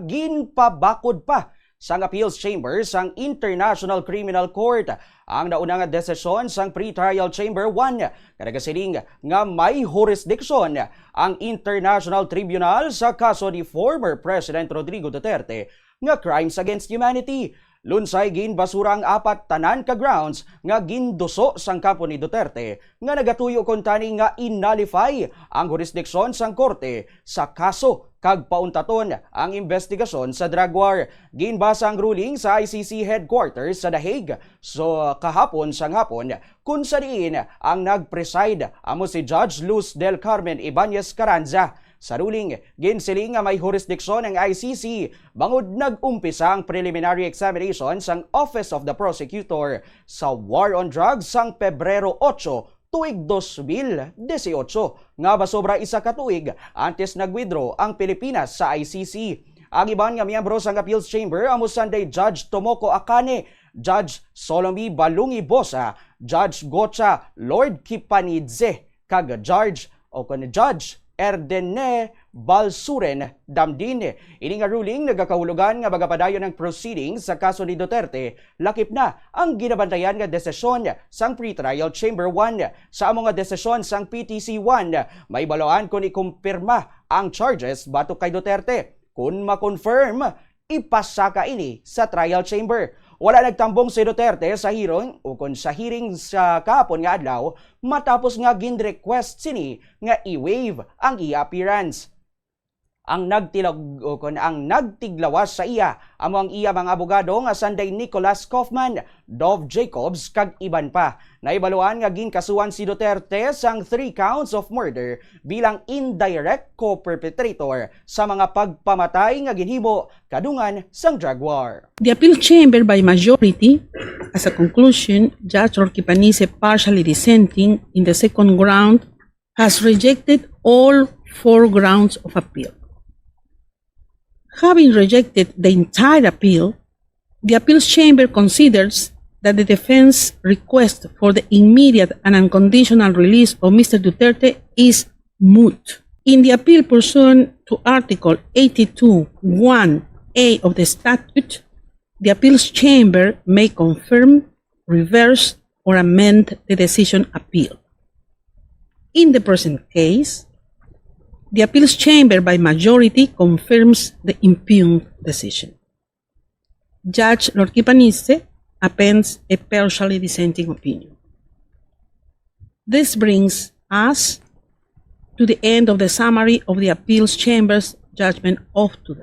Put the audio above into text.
Ginpabakod pa sang appeals chamber sang International Criminal Court ang nauna nga desisyon sang Pre-Trial Chamber 1 kadagasiling nga may jurisdiksyon ang International Tribunal sa kaso ni former President Rodrigo Duterte nga crimes against humanity. Lunsay ginbasura ang apat tanan ka grounds nga ginduso sang kampo ni Duterte nga nagatuyo kon tani nga inalify ang jurisdiksyon sang korte sa kaso kag pauntaton ang investigasyon sa drug war. Ginbasa ang ruling sa ICC headquarters sa The Hague so kahapon sang hapon kung sa diin ang nagpreside amo si Judge Luz del Carmen Ibanez Carranza. Sa ruling, ginsiling nga may jurisdiksyon ang ICC bangod nag-umpisa ang preliminary examination sang Office of the Prosecutor sa War on Drugs sang Pebrero 8 tuig 2018 nga basobra isa ka tuig antes nag-withdraw ang Pilipinas sa ICC. Ang iban nga miyembro sang Appeals Chamber amo Sunday Judge Tomoko Akane, Judge Solomi Balungi Bosa, Judge Gocha Lord Kipanidze kag Judge Erdene Balsuren Damdin. Ini nga ruling nagakahulugan nga magapadayon ng proceedings sa kaso ni Duterte, lakip na ang ginabantayan nga desisyon sang Pre-Trial Chamber 1. Sa among nga desisyon sang PTC 1, may baloan kung ikumpirma ang charges batok kay Duterte. Kung ma-confirm, ipasaka ini sa trial chamber. Wala nagtambong si Duterte sa hearing o kung sa hearing sa kahapon nga adlaw matapos nga gin-request sini nga i-waive ang iya appearance. Ang nagtiglawas sa iya amo ang iya mga abogado nga Sunday Nicholas Kaufman, Dov Jacobs kag iban pa. Naibaluan nga ginkasuhan si Duterte sang 3 counts of murder bilang indirect co-perpetrator sa mga pagpamatay nga ginhimo kadungan sang drug war. The appeal chamber by majority, as a conclusion, Judge Lord Kipanidze partially dissenting in the second ground, has rejected all 4 grounds of appeal. Having rejected the entire appeal, the appeals chamber considers that the defense request for the immediate and unconditional release of Mr. Duterte is moot. In the appeal pursuant to Article 82(1)(a) of the statute, the appeals chamber may confirm, reverse, or amend the decision appealed. In the present case, the appeals chamber by majority confirms the impugned decision. Judge Lord Kipanidze appends a partially dissenting opinion. This brings us to the end of the summary of the appeals chamber's judgment of today.